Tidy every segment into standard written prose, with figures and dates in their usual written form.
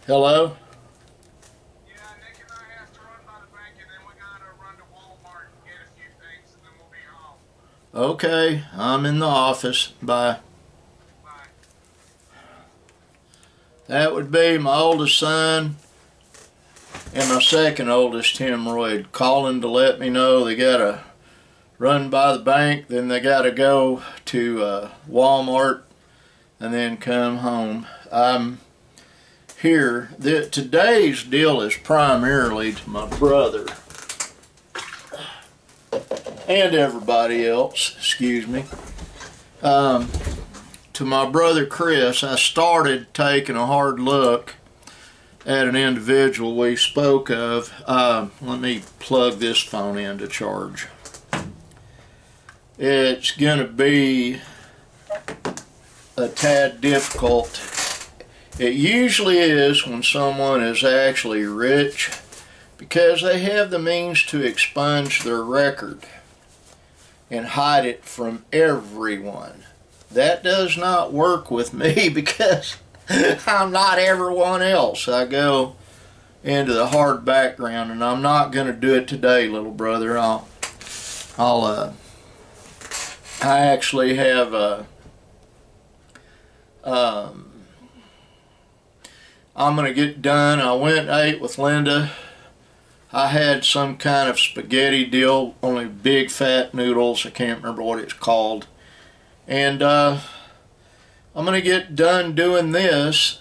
Hello? Yeah, Nick and I have to run by the bank and then we gotta run to Walmart and get a few things and then we'll be home. Okay, I'm in the office. Bye. Bye. That would be my oldest son and my second oldest hemorrhoid calling to let me know they gotta run by the bank, then they gotta go to Walmart and then come home. I'm here. Today's deal is primarily to my brother and everybody else, excuse me. To my brother Chris, I started taking a hard look at an individual we spoke of. Let me plug this phone in to charge. It's going to be a tad difficult. It usually is when someone is actually rich because they have the means to expunge their record and hide it from everyone. That does not work with me because I'm not everyone else. I go into the hard background, and I'm not going to do it today, little brother. I actually have I'm going to get done. I went and ate with Linda. I had some kind of spaghetti deal, only big fat noodles. I can't remember what it's called. And I'm going to get done doing this,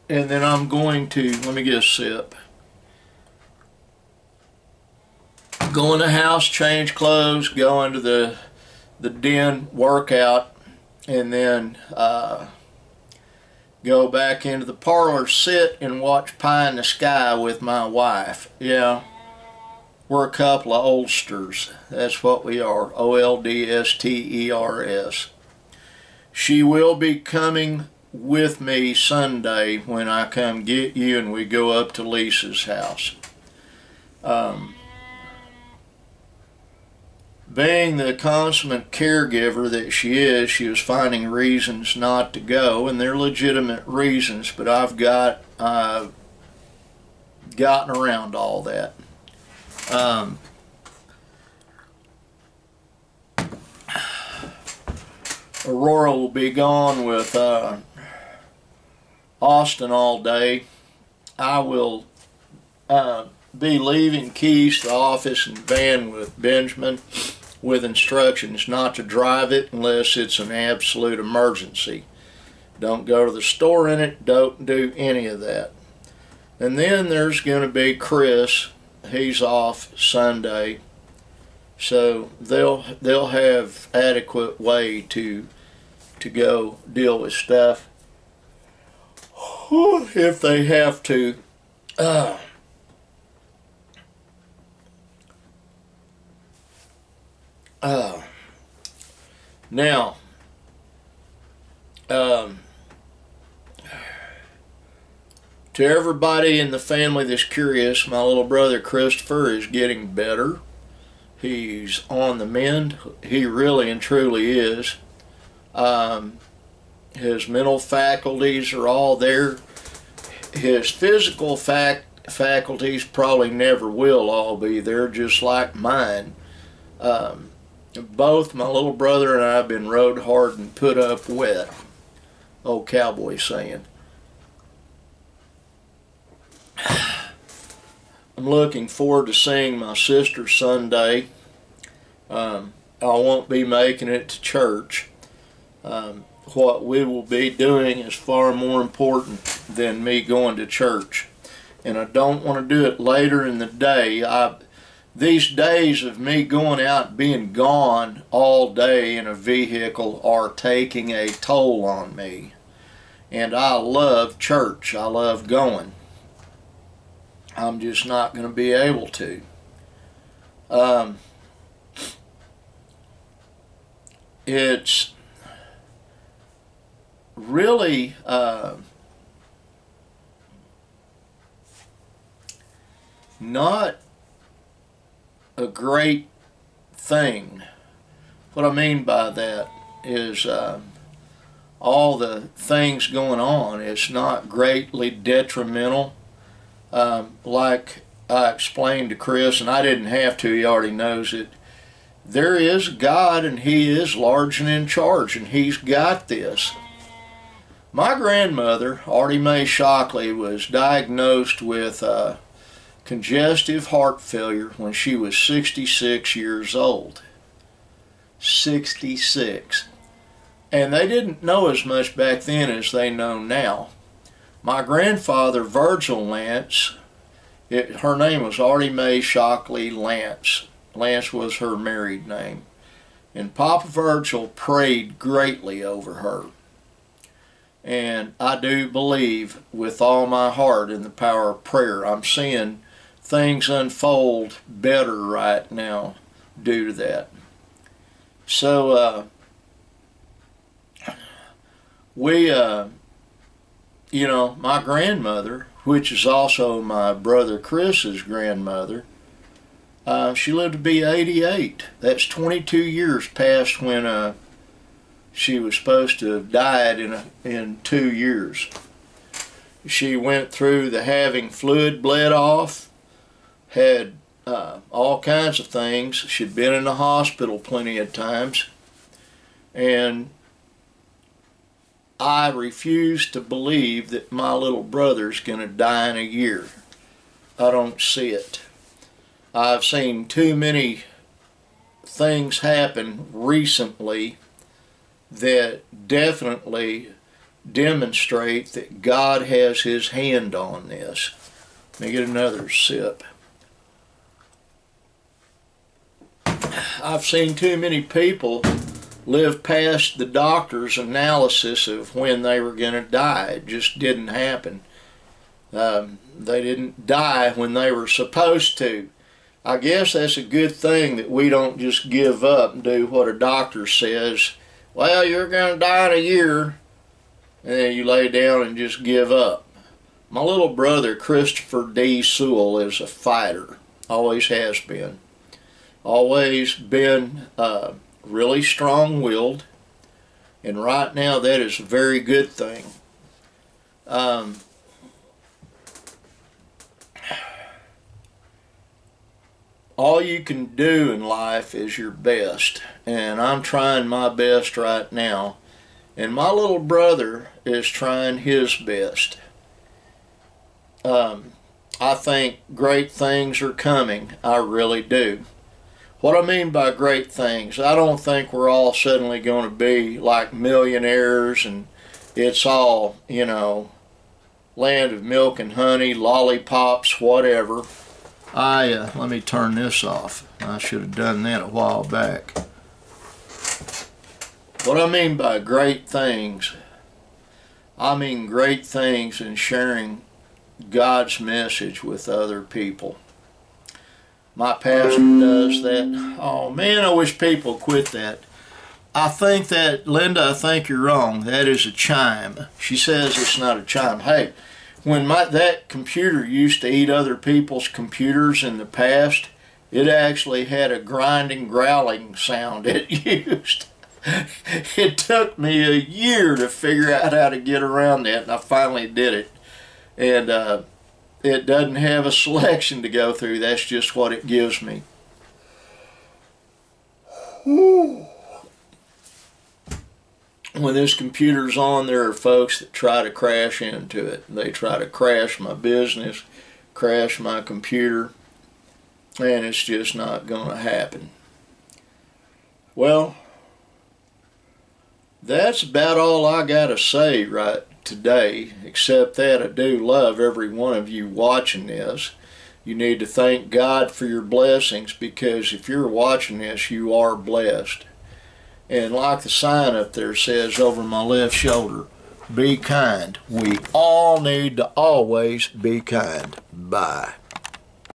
and then I'm going to, let me get a sip. Go in the house, change clothes, go into the den, workout, and then go back into the parlor, sit and watch Pie in the Sky with my wife. Yeah, we're a couple of oldsters. That's what we are, OLDSTERS. She will be coming with me Sunday when I come get you and we go up to Lisa's house. Being the consummate caregiver that she was finding reasons not to go, and they're legitimate reasons, but I've gotten around all that. Aurora will be gone with Austin all day. I will be leaving keys to the office and van with Benjamin, with instructions not to drive it unless it's an absolute emergency. Don't go to the store in it, don't do any of that. And then there's going to be Chris. He's off Sunday, so they'll have adequate way to go deal with stuff if they have to. Now, to everybody in the family that's curious, my little brother Christopher is getting better. He's on the mend. He really and truly is. His mental faculties are all there. His physical faculties probably never will all be there, just like mine. Both my little brother and I have been rode hard and put up wet. Old cowboy saying. I'm looking forward to seeing my sister Sunday. I won't be making it to church. What we will be doing is far more important than me going to church. And I don't want to do it later in the day. These days of me going out being gone all day in a vehicle are taking a toll on me. And I love church. I love going. I'm just not going to be able to. It's really not a great thing. What I mean by that is all the things going on, it's not greatly detrimental. Like I explained to Chris, and I didn't have to, he already knows it. There is God, and He is large and in charge, and He's got this. My grandmother, Artie Mae Shockley, was diagnosed with congestive heart failure when she was 66 years old. 66. And they didn't know as much back then as they know now. My grandfather, Virgil Lance, her name was Artie Mae Shockley Lance. Lance was her married name. And Papa Virgil prayed greatly over her. And I do believe with all my heart in the power of prayer. I'm seeing things unfold better right now due to that. So, you know, my grandmother, which is also my brother Chris's grandmother, she lived to be 88. That's 22 years past when she was supposed to have died in 2 years. She went through the having fluid bled off, had all kinds of things. She'd been in the hospital plenty of times, and I refuse to believe that my little brother's going to die in a year. I don't see it. I've seen too many things happen recently that definitely demonstrate that God has His hand on this. Let me get another sip. I've seen too many people live past the doctor's analysis of when they were going to die. It just didn't happen. They didn't die when they were supposed to. I guess that's a good thing that we don't just give up and do what a doctor says. Well, you're going to die in a year, and then you lay down and just give up. My little brother, Christopher D. Sewell, is a fighter. Always has been. Always been really strong-willed, and right now that is a very good thing. All you can do in life is your best, and I'm trying my best right now, and my little brother is trying his best. I think great things are coming. I really do. What I mean by great things, I don't think we're all suddenly going to be like millionaires and it's all, you know, land of milk and honey, lollipops, whatever. Let me turn this off. I should have done that a while back. What I mean by great things, I mean great things in sharing God's message with other people. My pastor does that. Oh man, I wish people quit that. I think that, Linda, I think you're wrong. That is a chime. She says it's not a chime. Hey, when that computer used to eat other people's computers in the past, it actually had a grinding, growling sound it used. It took me a year to figure out how to get around that, and I finally did it. And it doesn't have a selection to go through. That's just what it gives me. Whew. When this computer's on, there are folks that try to crash into it. They try to crash my business, crash my computer, and it's just not going to happen. Well, that's about all I got to say right today, except that I do love every one of you watching this. You need to thank God for your blessings, because if you're watching this, you are blessed. And like the sign up there says over my left shoulder, be kind. We all need to always be kind. Bye.